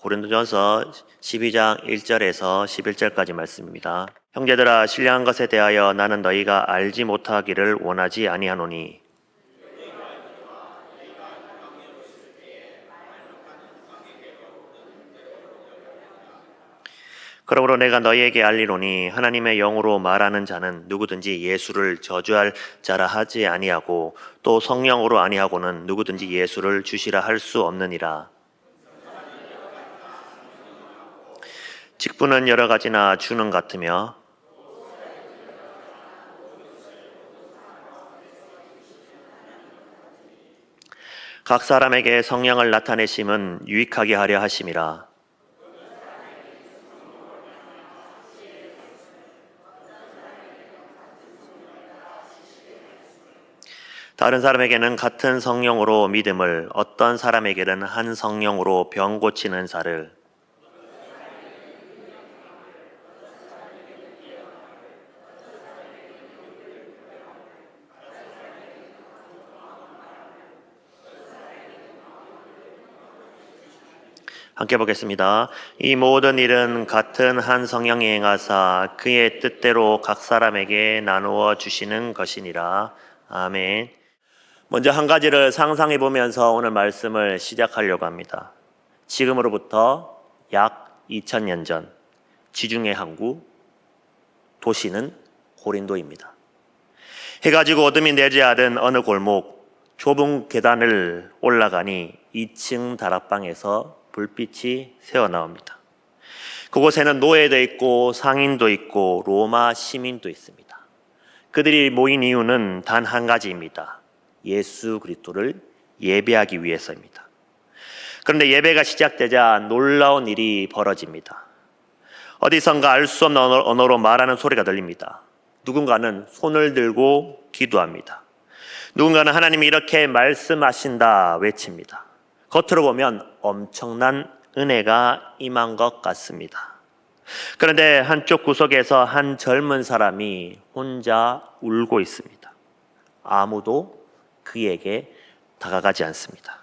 고린도전서 12장 1절에서 11절까지 말씀입니다. 형제들아, 신령한 것에 대하여 나는 너희가 알지 못하기를 원하지 아니하노니 그러므로 내가 너희에게 알리노니 하나님의 영으로 말하는 자는 누구든지 예수를 저주할 자라 하지 아니하고 또 성령으로 아니하고는 누구든지 예수를 주시라 할 수 없느니라. 직분은 여러 가지나 주는 같으며 각 사람에게 성령을 나타내심은 유익하게 하려 하심이라. 다른 사람에게는 같은 성령으로 믿음을, 어떤 사람에게는 한 성령으로 병 고치는 은사를, 함께 보겠습니다. 이 모든 일은 같은 한 성령이 행하사 그의 뜻대로 각 사람에게 나누어 주시는 것이니라. 아멘. 먼저 한 가지를 상상해 보면서 오늘 말씀을 시작하려고 합니다. 지금으로부터 약 2000년 전 지중해 항구, 도시는 고린도입니다. 해가 지고 어둠이 내재하던 어느 골목, 좁은 계단을 올라가니 2층 다락방에서 불빛이 새어나옵니다. 그곳에는 노예도 있고 상인도 있고 로마 시민도 있습니다. 그들이 모인 이유는 단 한 가지입니다. 예수 그리스도를 예배하기 위해서입니다. 그런데 예배가 시작되자 놀라운 일이 벌어집니다. 어디선가 알 수 없는 언어로 말하는 소리가 들립니다. 누군가는 손을 들고 기도합니다. 누군가는 하나님이 이렇게 말씀하신다 외칩니다. 겉으로 보면 엄청난 은혜가 임한 것 같습니다. 그런데 한쪽 구석에서 한 젊은 사람이 혼자 울고 있습니다. 아무도 그에게 다가가지 않습니다.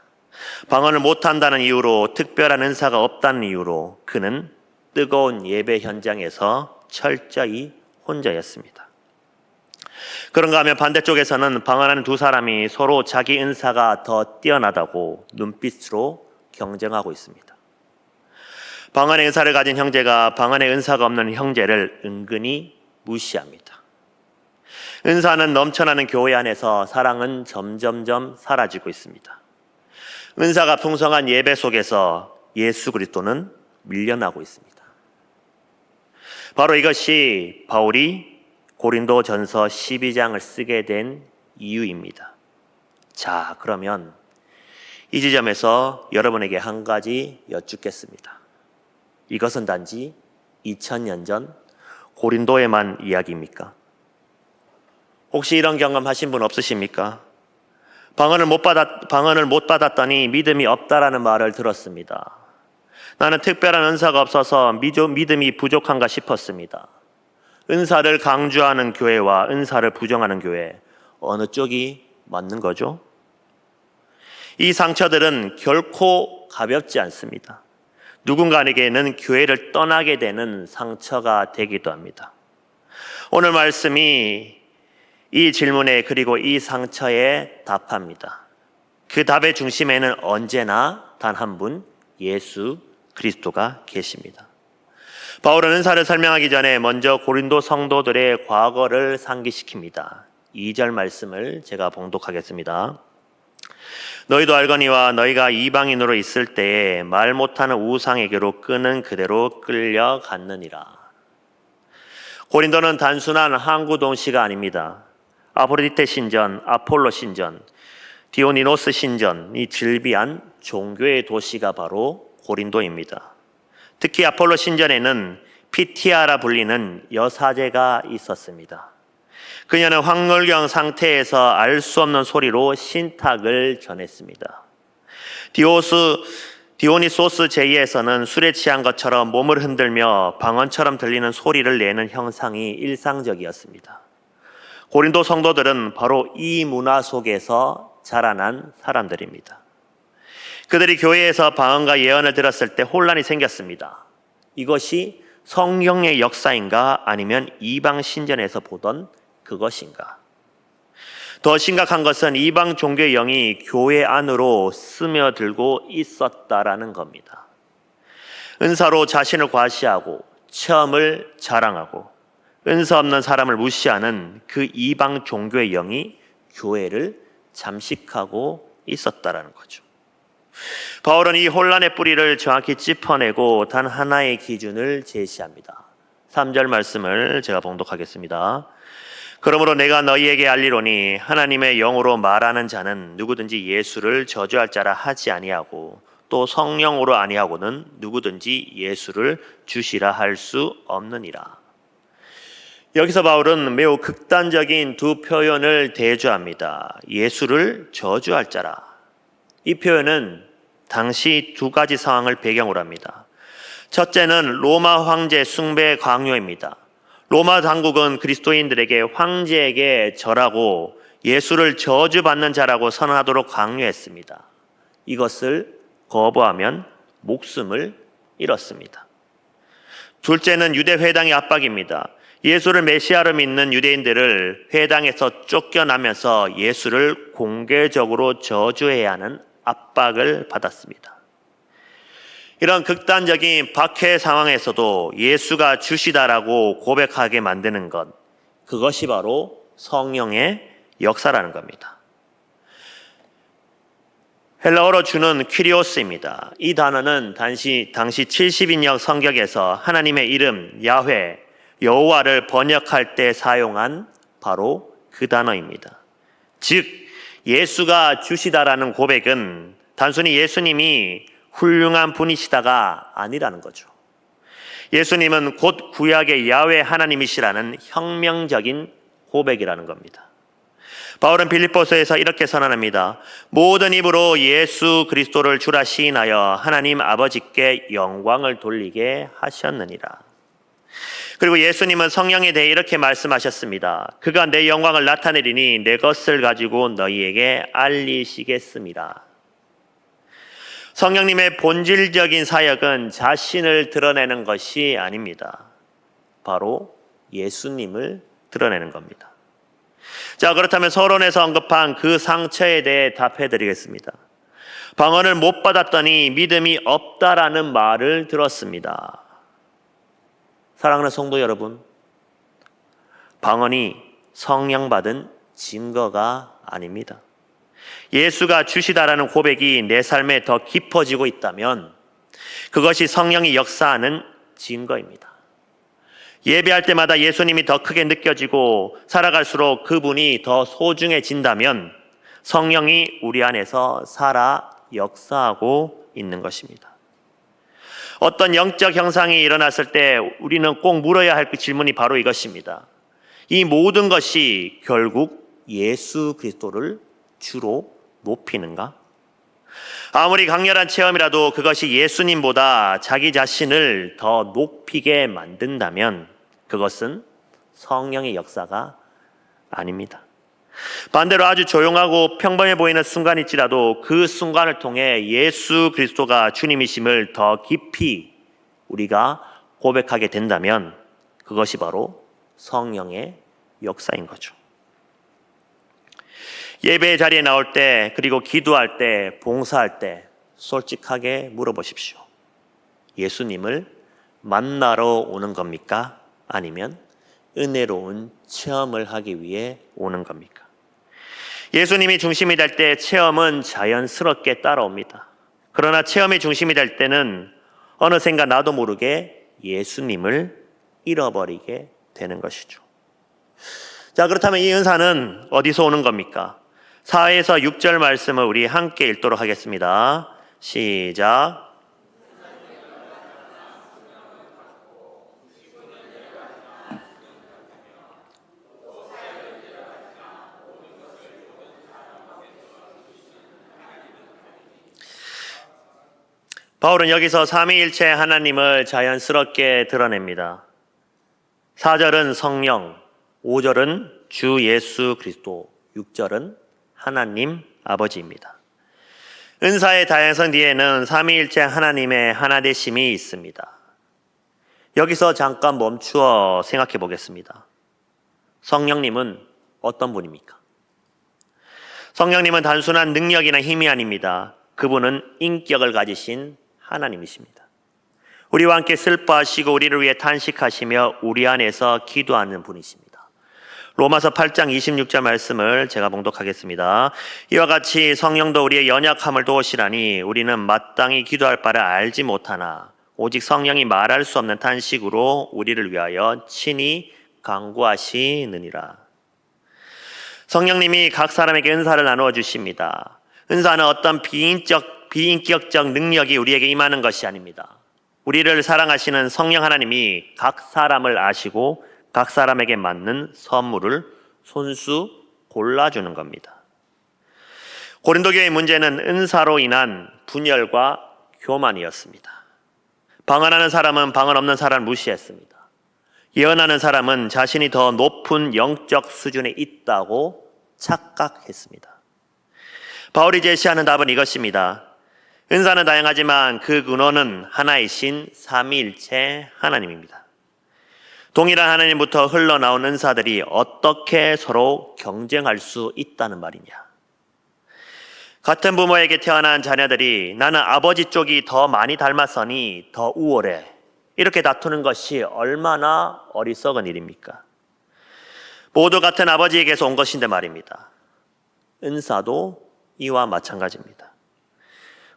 방언을 못한다는 이유로, 특별한 은사가 없다는 이유로 그는 뜨거운 예배 현장에서 철저히 혼자였습니다. 그런가 하면 반대쪽에서는 방언하는 두 사람이 서로 자기 은사가 더 뛰어나다고 눈빛으로 경쟁하고 있습니다. 방언의 은사를 가진 형제가 방언의 은사가 없는 형제를 은근히 무시합니다. 은사는 넘쳐나는 교회 안에서 사랑은 점점점 사라지고 있습니다. 은사가 풍성한 예배 속에서 예수 그리스도는 밀려나고 있습니다. 바로 이것이 바울이 고린도전서 12장을 쓰게 된 이유입니다. 자, 그러면 이 지점에서 여러분에게 한 가지 여쭙겠습니다. 이것은 단지 2000년 전 고린도에만 이야기입니까? 혹시 이런 경험 하신 분 없으십니까? 방언을 못 받았더니 믿음이 없다라는 말을 들었습니다. 나는 특별한 은사가 없어서 믿음이 부족한가 싶었습니다. 은사를 강조하는 교회와 은사를 부정하는 교회, 어느 쪽이 맞는 거죠? 이 상처들은 결코 가볍지 않습니다. 누군가에게는 교회를 떠나게 되는 상처가 되기도 합니다. 오늘 말씀이 이 질문에 그리고 이 상처에 답합니다. 그 답의 중심에는 언제나 단 한 분, 예수 그리스도가 계십니다. 바울은 은사를 설명하기 전에 먼저 고린도 성도들의 과거를 상기시킵니다. 2절 말씀을 제가 봉독하겠습니다. 너희도 알거니와 너희가 이방인으로 있을 때에 말 못하는 우상에게로 끄는 그대로 끌려갔느니라. 고린도는 단순한 항구 도시가 아닙니다. 아프로디테 신전, 아폴로 신전, 디오니노스 신전이 즐비한 종교의 도시가 바로 고린도입니다. 특히 아폴로 신전에는 피티아라 불리는 여사제가 있었습니다. 그녀는 황홀경 상태에서 알 수 없는 소리로 신탁을 전했습니다. 디오니소스 제2에서는 술에 취한 것처럼 몸을 흔들며 방언처럼 들리는 소리를 내는 형상이 일상적이었습니다. 고린도 성도들은 바로 이 문화 속에서 자라난 사람들입니다. 그들이 교회에서 방언과 예언을 들었을 때 혼란이 생겼습니다. 이것이 성령의 역사인가 아니면 이방 신전에서 보던 그것인가? 더 심각한 것은 이방 종교의 영이 교회 안으로 스며들고 있었다라는 겁니다. 은사로 자신을 과시하고 체험을 자랑하고 은사 없는 사람을 무시하는 그 이방 종교의 영이 교회를 잠식하고 있었다라는 거죠. 바울은 이 혼란의 뿌리를 정확히 짚어내고 단 하나의 기준을 제시합니다. 3절 말씀을 제가 봉독하겠습니다. 그러므로 내가 너희에게 알리노니 하나님의 영으로 말하는 자는 누구든지 예수를 저주할 자라 하지 아니하고 또 성령으로 아니하고는 누구든지 예수를 주시라 할 수 없느니라. 여기서 바울은 매우 극단적인 두 표현을 대조합니다. 예수를 저주할 자라. 이 표현은 당시 두 가지 상황을 배경으로 합니다. 첫째는 로마 황제 숭배 강요입니다. 로마 당국은 그리스도인들에게 황제에게 절하고 예수를 저주받는 자라고 선언하도록 강요했습니다. 이것을 거부하면 목숨을 잃었습니다. 둘째는 유대 회당의 압박입니다. 예수를 메시아로 믿는 유대인들을 회당에서 쫓겨나면서 예수를 공개적으로 저주해야 하는 압박을 받았습니다. 이런 극단적인 박해 상황에서도 예수가 주시다라고 고백하게 만드는 것, 그것이 바로 성령의 역사라는 겁니다. 헬라어로 주는 퀴리오스입니다. 이 단어는 당시 70인역 성경에서 하나님의 이름 야훼, 여호와를 번역할 때 사용한 바로 그 단어입니다. 즉 예수가 주시다라는 고백은 단순히 예수님이 훌륭한 분이시다가 아니라는 거죠. 예수님은 곧 구약의 야훼 하나님이시라는 혁명적인 고백이라는 겁니다. 바울은 빌립보서에서 이렇게 선언합니다. 모든 입으로 예수 그리스도를 주라 시인하여 하나님 아버지께 영광을 돌리게 하셨느니라. 그리고 예수님은 성령에 대해 이렇게 말씀하셨습니다. 그가 내 영광을 나타내리니 내 것을 가지고 너희에게 알리시겠습니다. 성령님의 본질적인 사역은 자신을 드러내는 것이 아닙니다. 바로 예수님을 드러내는 겁니다. 자, 그렇다면 서론에서 언급한 그 상처에 대해 답해 드리겠습니다. 방언을 못 받았더니 믿음이 없다라는 말을 들었습니다. 사랑하는 성도 여러분, 방언이 성령 받은 증거가 아닙니다. 예수가 주시다라는 고백이 내 삶에 더 깊어지고 있다면 그것이 성령이 역사하는 증거입니다. 예배할 때마다 예수님이 더 크게 느껴지고 살아갈수록 그분이 더 소중해진다면 성령이 우리 안에서 살아 역사하고 있는 것입니다. 어떤 영적 현상이 일어났을 때 우리는 꼭 물어야 할 그 질문이 바로 이것입니다. 이 모든 것이 결국 예수 그리스도를 주로 높이는가? 아무리 강렬한 체험이라도 그것이 예수님보다 자기 자신을 더 높이게 만든다면 그것은 성령의 역사가 아닙니다. 반대로 아주 조용하고 평범해 보이는 순간일지라도 그 순간을 통해 예수 그리스도가 주님이심을 더 깊이 우리가 고백하게 된다면 그것이 바로 성령의 역사인 거죠. 예배 자리에 나올 때 그리고 기도할 때 봉사할 때 솔직하게 물어보십시오. 예수님을 만나러 오는 겁니까? 아니면 은혜로운 체험을 하기 위해 오는 겁니까? 예수님이 중심이 될 때 체험은 자연스럽게 따라옵니다. 그러나 체험이 중심이 될 때는 어느샌가 나도 모르게 예수님을 잃어버리게 되는 것이죠. 자, 그렇다면 이 은사는 어디서 오는 겁니까? 4에서 6절 말씀을 우리 함께 읽도록 하겠습니다. 시작. 바울은 여기서 삼위일체 하나님을 자연스럽게 드러냅니다. 4절은 성령, 5절은 주 예수 그리스도, 6절은 하나님 아버지입니다. 은사의 다양성 뒤에는 삼위일체 하나님의 하나되심이 있습니다. 여기서 잠깐 멈추어 생각해 보겠습니다. 성령님은 어떤 분입니까? 성령님은 단순한 능력이나 힘이 아닙니다. 그분은 인격을 가지신 하나님이십니다. 우리와 함께 슬퍼하시고 우리를 위해 탄식하시며 우리 안에서 기도하는 분이십니다. 로마서 8장 26절 말씀을 제가 봉독하겠습니다. 이와 같이 성령도 우리의 연약함을 도우시라니 우리는 마땅히 기도할 바를 알지 못하나 오직 성령이 말할 수 없는 탄식으로 우리를 위하여 친히 간구하시느니라. 성령님이 각 사람에게 은사를 나누어 주십니다. 은사는 어떤 비인격적 능력이 우리에게 임하는 것이 아닙니다. 우리를 사랑하시는 성령 하나님이 각 사람을 아시고 각 사람에게 맞는 선물을 손수 골라주는 겁니다. 고린도 교회의 문제는 은사로 인한 분열과 교만이었습니다. 방언하는 사람은 방언 없는 사람을 무시했습니다. 예언하는 사람은 자신이 더 높은 영적 수준에 있다고 착각했습니다. 바울이 제시하는 답은 이것입니다. 은사는 다양하지만 그 근원은 하나이신 삼위일체 하나님입니다. 동일한 하나님부터 흘러나온 은사들이 어떻게 서로 경쟁할 수 있다는 말이냐? 같은 부모에게 태어난 자녀들이 나는 아버지 쪽이 더 많이 닮았으니 더 우월해. 이렇게 다투는 것이 얼마나 어리석은 일입니까? 모두 같은 아버지에게서 온 것인데 말입니다. 은사도 이와 마찬가지입니다.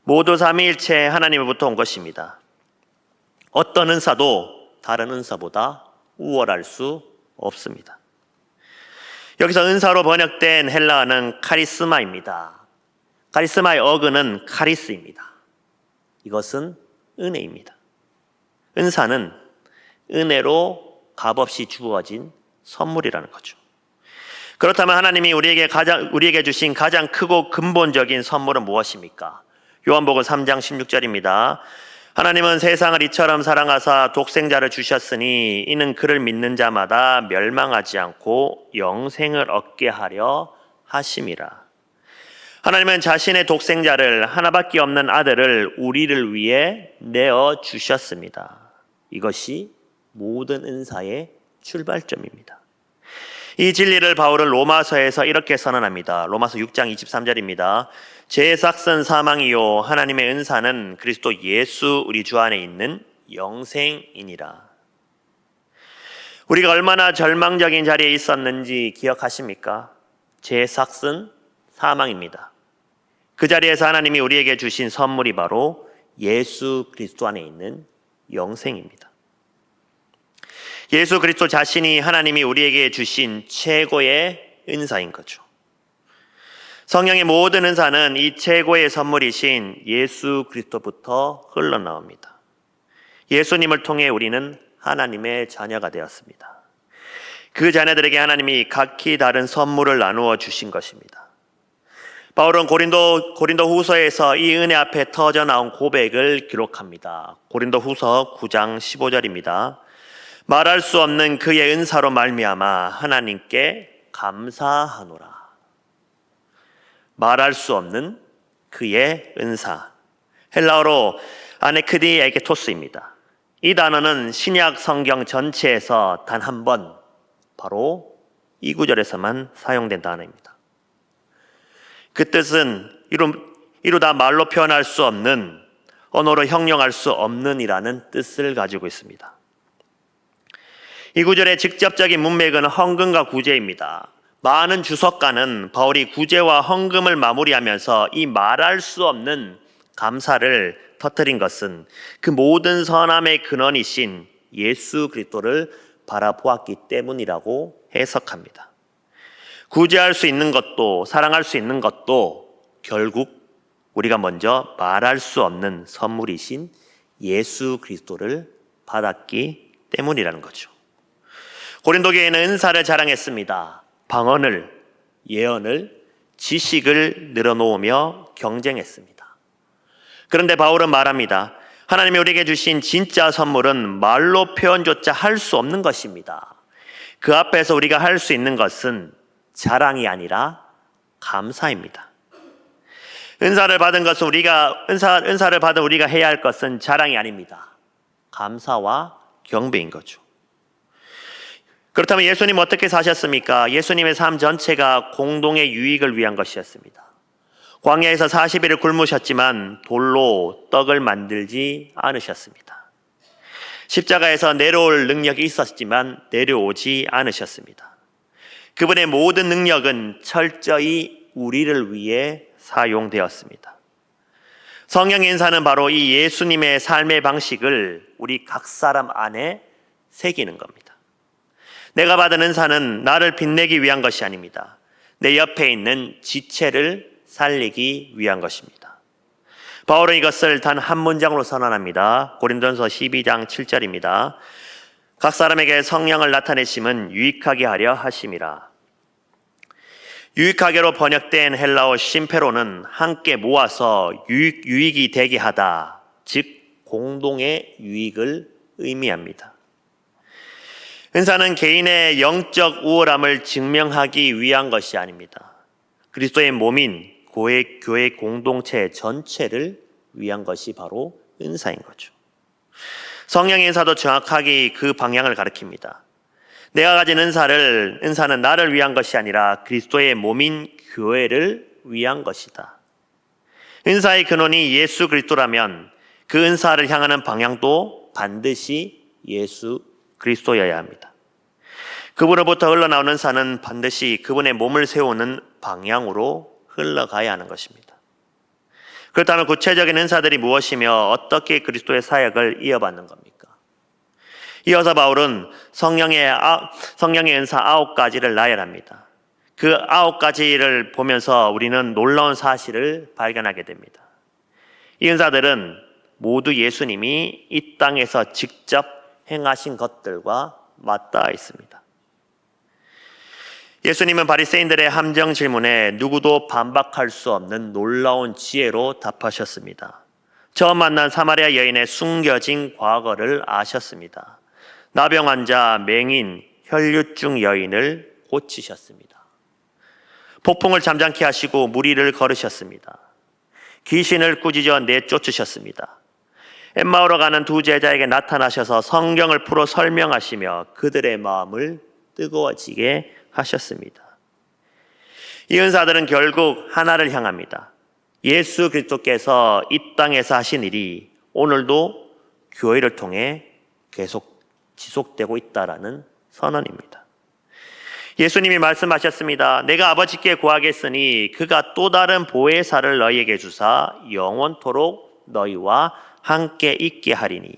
모두 삼위일체 하나님으로부터 온 것입니다. 어떤 은사도 다른 은사보다 우월할 수 없습니다. 여기서 은사로 번역된 헬라어는 카리스마입니다. 카리스마의 어근은 카리스입니다. 이것은 은혜입니다. 은사는 은혜로 값없이 주어진 선물이라는 거죠. 그렇다면 하나님이 우리에게 주신 가장 크고 근본적인 선물은 무엇입니까? 요한복음 3장 16절입니다. 하나님은 세상을 이처럼 사랑하사 독생자를 주셨으니 이는 그를 믿는 자마다 멸망하지 않고 영생을 얻게 하려 하심이라. 하나님은 자신의 독생자를 하나밖에 없는 아들을 우리를 위해 내어 주셨습니다. 이것이 모든 은사의 출발점입니다. 이 진리를 바울은 로마서에서 이렇게 선언합니다. 로마서 6장 23절입니다. 제 삭선 사망이요 하나님의 은사는 그리스도 예수 우리 주 안에 있는 영생이니라. 우리가 얼마나 절망적인 자리에 있었는지 기억하십니까? 제 삭선 사망입니다. 그 자리에서 하나님이 우리에게 주신 선물이 바로 예수 그리스도 안에 있는 영생입니다. 예수 그리스도 자신이 하나님이 우리에게 주신 최고의 은사인 거죠. 성령의 모든 은사는 이 최고의 선물이신 예수 그리스도부터 흘러나옵니다. 예수님을 통해 우리는 하나님의 자녀가 되었습니다. 그 자녀들에게 하나님이 각기 다른 선물을 나누어 주신 것입니다. 바울은 고린도 후서에서 이 은혜 앞에 터져 나온 고백을 기록합니다. 고린도 후서 9장 15절입니다. 말할 수 없는 그의 은사로 말미암아 하나님께 감사하노라. 말할 수 없는 그의 은사. 헬라어로 아네크디에게토스입니다. 이 단어는 신약 성경 전체에서 단 한 번, 바로 이 구절에서만 사용된 단어입니다. 그 뜻은 이루다 말로 표현할 수 없는, 언어로 형용할 수 없는 이라는 뜻을 가지고 있습니다. 이 구절의 직접적인 문맥은 헌금과 구제입니다. 많은 주석가는 바울이 구제와 헌금을 마무리하면서 이 말할 수 없는 감사를 터뜨린 것은 그 모든 선함의 근원이신 예수 그리스도를 바라보았기 때문이라고 해석합니다. 구제할 수 있는 것도 사랑할 수 있는 것도 결국 우리가 먼저 말할 수 없는 선물이신 예수 그리스도를 받았기 때문이라는 거죠. 고린도 교회는 은사를 자랑했습니다. 방언을, 예언을, 지식을 늘어놓으며 경쟁했습니다. 그런데 바울은 말합니다. 하나님이 우리에게 주신 진짜 선물은 말로 표현조차 할 수 없는 것입니다. 그 앞에서 우리가 할 수 있는 것은 자랑이 아니라 감사입니다. 은사를 받은 은사를 받은 우리가 해야 할 것은 자랑이 아닙니다. 감사와 경배인 거죠. 그렇다면 예수님 어떻게 사셨습니까? 예수님의 삶 전체가 공동의 유익을 위한 것이었습니다. 광야에서 40일을 굶으셨지만 돌로 떡을 만들지 않으셨습니다. 십자가에서 내려올 능력이 있었지만 내려오지 않으셨습니다. 그분의 모든 능력은 철저히 우리를 위해 사용되었습니다. 성령의 은사는 바로 이 예수님의 삶의 방식을 우리 각 사람 안에 새기는 겁니다. 내가 받은 은사는 나를 빛내기 위한 것이 아닙니다. 내 옆에 있는 지체를 살리기 위한 것입니다. 바울은 이것을 단 한 문장으로 선언합니다. 고린도전서 12장 7절입니다. 각 사람에게 성령을 나타내심은 유익하게 하려 하심이라. 유익하게로 번역된 헬라어 심페로는 함께 모아서 유익이 되게 하다, 즉 공동의 유익을 의미합니다. 은사는 개인의 영적 우월함을 증명하기 위한 것이 아닙니다. 그리스도의 몸인 교회 공동체 전체를 위한 것이 바로 은사인 거죠. 성령의 은사도 정확하게 그 방향을 가리킵니다. 내가 가진 은사는 나를 위한 것이 아니라 그리스도의 몸인 교회를 위한 것이다. 은사의 근원이 예수 그리스도라면 그 은사를 향하는 방향도 반드시 예수 그리스도여야 합니다. 그분으로부터 흘러나오는 은사는 반드시 그분의 몸을 세우는 방향으로 흘러가야 하는 것입니다. 그렇다면 구체적인 은사들이 무엇이며 어떻게 그리스도의 사역을 이어받는 겁니까? 이어서 바울은 성령의 은사 9가지를 나열합니다. 그 9가지를 보면서 우리는 놀라운 사실을 발견하게 됩니다. 이 은사들은 모두 예수님이 이 땅에서 직접 행하신 것들과 맞닿아 있습니다. 예수님은 바리새인들의 함정 질문에 누구도 반박할 수 없는 놀라운 지혜로 답하셨습니다. 처음 만난 사마리아 여인의 숨겨진 과거를 아셨습니다. 나병 환자, 맹인, 혈류증 여인을 고치셨습니다. 폭풍을 잠잠케 하시고 무리를 걸으셨습니다. 귀신을 꾸짖어 내쫓으셨습니다. 엠마오로 가는 두 제자에게 나타나셔서 성경을 풀어 설명하시며 그들의 마음을 뜨거워지게 하셨습니다. 이 은사들은 결국 하나를 향합니다. 예수 그리스도께서 이 땅에서 하신 일이 오늘도 교회를 통해 계속 지속되고 있다라는 선언입니다. 예수님이 말씀하셨습니다. 내가 아버지께 구하겠으니 그가 또 다른 보혜사를 너희에게 주사 영원토록 너희와 함께 있게 하리니.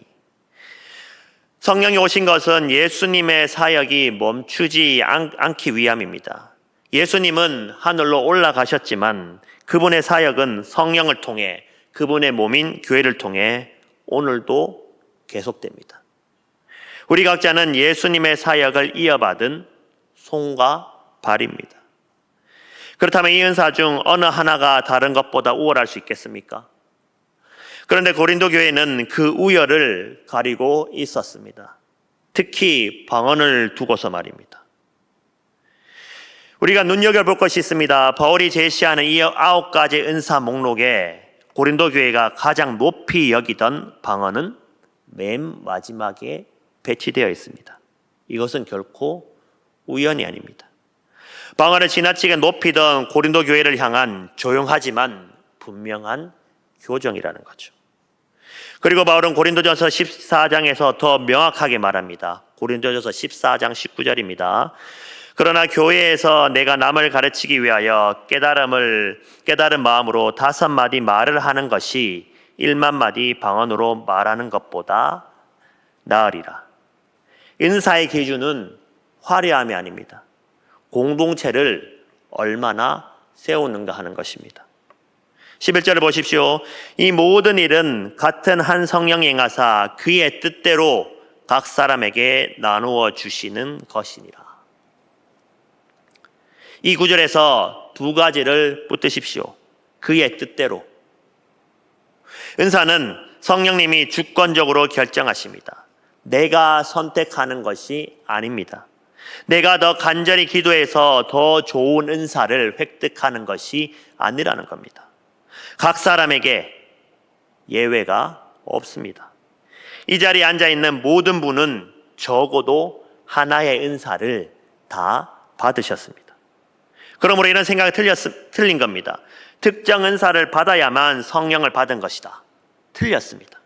성령이 오신 것은 예수님의 사역이 멈추지 않기 위함입니다. 예수님은 하늘로 올라가셨지만 그분의 사역은 성령을 통해 그분의 몸인 교회를 통해 오늘도 계속됩니다. 우리 각자는 예수님의 사역을 이어받은 손과 발입니다. 그렇다면 이 은사 중 어느 하나가 다른 것보다 우월할 수 있겠습니까? 그런데 고린도 교회는 그 우열을 가리고 있었습니다. 특히 방언을 두고서 말입니다. 우리가 눈여겨볼 것이 있습니다. 바울이 제시하는 이 9가지 은사 목록에 고린도 교회가 가장 높이 여기던 방언은 맨 마지막에 배치되어 있습니다. 이것은 결코 우연이 아닙니다. 방언을 지나치게 높이던 고린도 교회를 향한 조용하지만 분명한 교정이라는 거죠. 그리고 바울은 고린도전서 14장에서 더 명확하게 말합니다. 고린도전서 14장 19절입니다. 그러나 교회에서 내가 남을 가르치기 위하여 깨달은 마음으로 5마디 말을 하는 것이 1만 마디 방언으로 말하는 것보다 나으리라. 은사의 기준은 화려함이 아닙니다. 공동체를 얼마나 세우는가 하는 것입니다. 11절을 보십시오. 이 모든 일은 같은 한 성령이 행하사 그의 뜻대로 각 사람에게 나누어 주시는 것이니라. 이 구절에서 2가지를 붙드십시오. 그의 뜻대로. 은사는 성령님이 주권적으로 결정하십니다. 내가 선택하는 것이 아닙니다. 내가 더 간절히 기도해서 더 좋은 은사를 획득하는 것이 아니라는 겁니다. 각 사람에게 예외가 없습니다. 이 자리에 앉아있는 모든 분은 적어도 하나의 은사를 다 받으셨습니다. 그러므로 이런 생각이 틀린 겁니다. 특정 은사를 받아야만 성령을 받은 것이다. 틀렸습니다.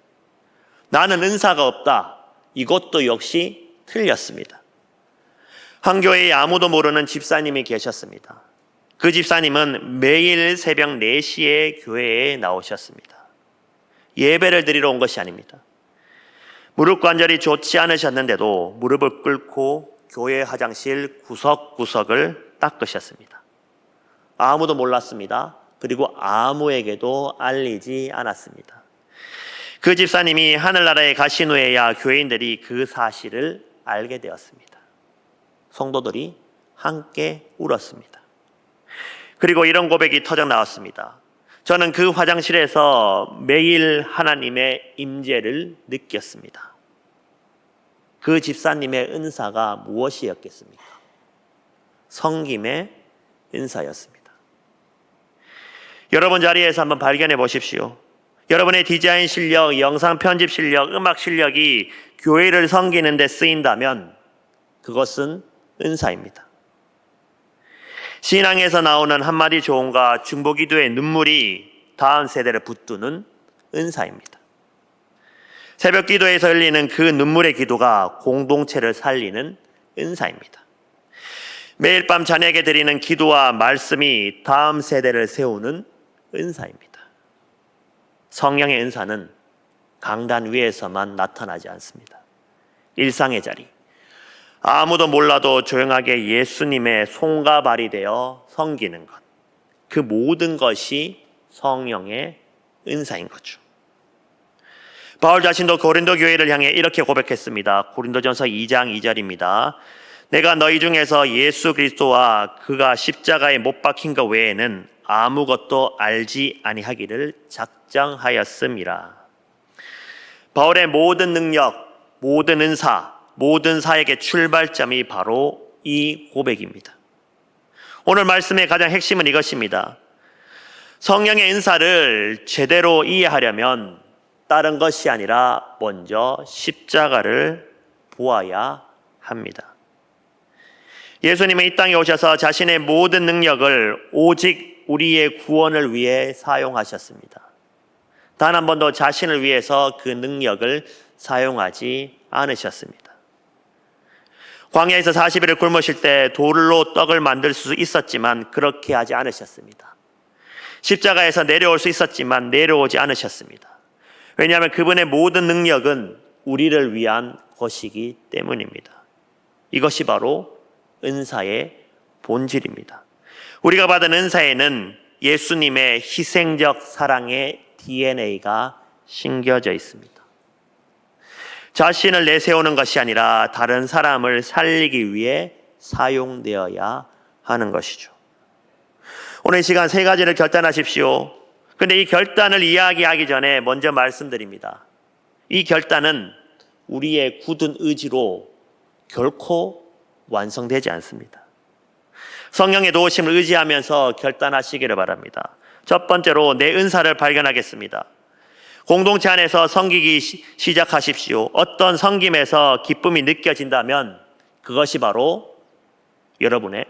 나는 은사가 없다. 이것도 역시 틀렸습니다. 한 교회에 아무도 모르는 집사님이 계셨습니다. 그 집사님은 매일 새벽 4시에 교회에 나오셨습니다. 예배를 드리러 온 것이 아닙니다. 무릎 관절이 좋지 않으셨는데도 무릎을 꿇고 교회 화장실 구석구석을 닦으셨습니다. 아무도 몰랐습니다. 그리고 아무에게도 알리지 않았습니다. 그 집사님이 하늘나라에 가신 후에야 교인들이 그 사실을 알게 되었습니다. 성도들이 함께 울었습니다. 그리고 이런 고백이 터져 나왔습니다. 저는 그 화장실에서 매일 하나님의 임재를 느꼈습니다. 그 집사님의 은사가 무엇이었겠습니까? 성김의 은사였습니다. 여러분 자리에서 한번 발견해 보십시오. 여러분의 디자인 실력, 영상 편집 실력, 음악 실력이 교회를 섬기는 데 쓰인다면 그것은 은사입니다. 신앙에서 나오는 한마디 조언과 중보기도의 눈물이 다음 세대를 붙드는 은사입니다. 새벽 기도에서 흘리는 그 눈물의 기도가 공동체를 살리는 은사입니다. 매일 밤 자녀에게 드리는 기도와 말씀이 다음 세대를 세우는 은사입니다. 성령의 은사는 강단 위에서만 나타나지 않습니다. 일상의 자리, 아무도 몰라도 조용하게 예수님의 손과 발이 되어 섬기는 것, 그 모든 것이 성령의 은사인 거죠. 바울 자신도 고린도 교회를 향해 이렇게 고백했습니다. 고린도전서 2장 2절입니다. 내가 너희 중에서 예수 그리스도와 그가 십자가에 못 박힌 것 외에는 아무것도 알지 아니하기를 작정하였음이라. 바울의 모든 능력, 모든 은사, 모든 사역의 출발점이 바로 이 고백입니다. 오늘 말씀의 가장 핵심은 이것입니다. 성령의 은사를 제대로 이해하려면 다른 것이 아니라 먼저 십자가를 보아야 합니다. 예수님은 이 땅에 오셔서 자신의 모든 능력을 오직 우리의 구원을 위해 사용하셨습니다. 단 한 번도 자신을 위해서 그 능력을 사용하지 않으셨습니다. 광야에서 40일을 굶으실 때 돌로 떡을 만들 수 있었지만 그렇게 하지 않으셨습니다. 십자가에서 내려올 수 있었지만 내려오지 않으셨습니다. 왜냐하면 그분의 모든 능력은 우리를 위한 것이기 때문입니다. 이것이 바로 은사의 본질입니다. 우리가 받은 은사에는 예수님의 희생적 사랑의 DNA가 심겨져 있습니다. 자신을 내세우는 것이 아니라 다른 사람을 살리기 위해 사용되어야 하는 것이죠. 오늘 이 시간 3가지를 결단하십시오. 그런데 이 결단을 이야기하기 전에 먼저 말씀드립니다. 이 결단은 우리의 굳은 의지로 결코 완성되지 않습니다. 성령의 도우심을 의지하면서 결단하시기를 바랍니다. 첫 번째로 내 은사를 발견하겠습니다. 공동체 안에서 섬기기 시작하십시오. 어떤 섬김에서 기쁨이 느껴진다면 그것이 바로 여러분의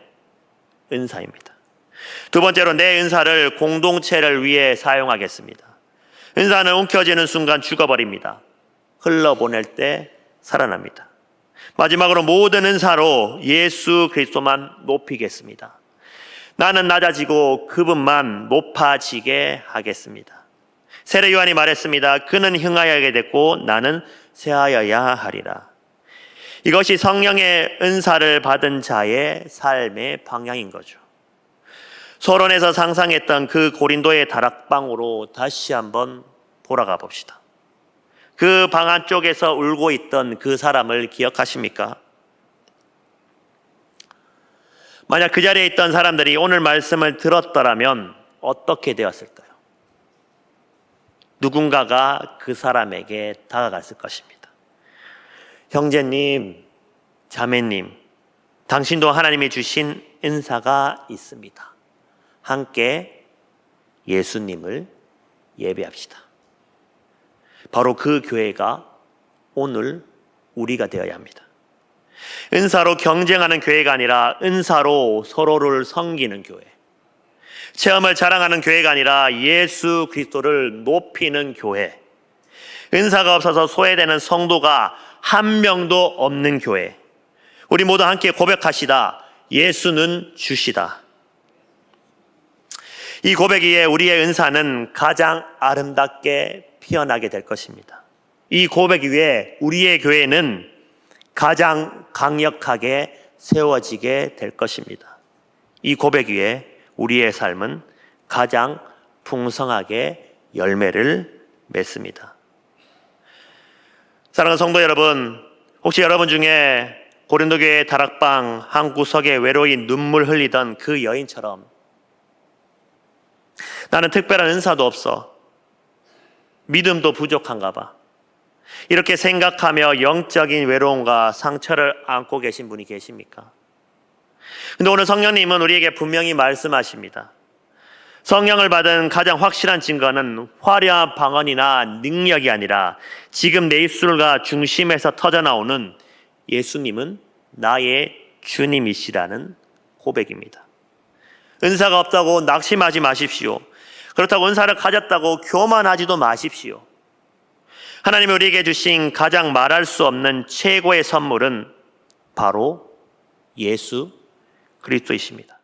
은사입니다. 두 번째로 내 은사를 공동체를 위해 사용하겠습니다. 은사는 움켜쥐는 순간 죽어버립니다. 흘러보낼 때 살아납니다. 마지막으로 모든 은사로 예수 그리스도만 높이겠습니다. 나는 낮아지고 그분만 높아지게 하겠습니다. 세례 요한이 말했습니다. 그는 흥하여야 됐고 나는 쇠하여야 하리라. 이것이 성령의 은사를 받은 자의 삶의 방향인 거죠. 소론에서 상상했던 그 고린도의 다락방으로 다시 한번 돌아가 봅시다. 그 방 안쪽에서 울고 있던 그 사람을 기억하십니까? 만약 그 자리에 있던 사람들이 오늘 말씀을 들었더라면 어떻게 되었을까요? 누군가가 그 사람에게 다가갔을 것입니다. 형제님, 자매님, 당신도 하나님이 주신 은사가 있습니다. 함께 예수님을 예배합시다. 바로 그 교회가 오늘 우리가 되어야 합니다. 은사로 경쟁하는 교회가 아니라 은사로 서로를 섬기는 교회. 체험을 자랑하는 교회가 아니라 예수 그리스도를 높이는 교회. 은사가 없어서 소외되는 성도가 한 명도 없는 교회. 우리 모두 함께 고백하시다. 예수는 주시다. 이 고백 위에 우리의 은사는 가장 아름답게 피어나게 될 것입니다. 이 고백 위에 우리의 교회는 가장 강력하게 세워지게 될 것입니다. 이 고백 위에 우리의 삶은 가장 풍성하게 열매를 맺습니다. 사랑하는 성도 여러분, 혹시 여러분 중에 고린도 교회 다락방 한 구석에 외로이 눈물 흘리던 그 여인처럼 나는 특별한 은사도 없어, 믿음도 부족한가 봐, 이렇게 생각하며 영적인 외로움과 상처를 안고 계신 분이 계십니까? 근데 오늘 성령님은 우리에게 분명히 말씀하십니다. 성령을 받은 가장 확실한 증거는 화려한 방언이나 능력이 아니라 지금 내 입술과 중심에서 터져나오는 예수님은 나의 주님이시라는 고백입니다. 은사가 없다고 낙심하지 마십시오. 그렇다고 은사를 가졌다고 교만하지도 마십시오. 하나님이 우리에게 주신 가장 말할 수 없는 최고의 선물은 바로 예수 그리스도이십니다.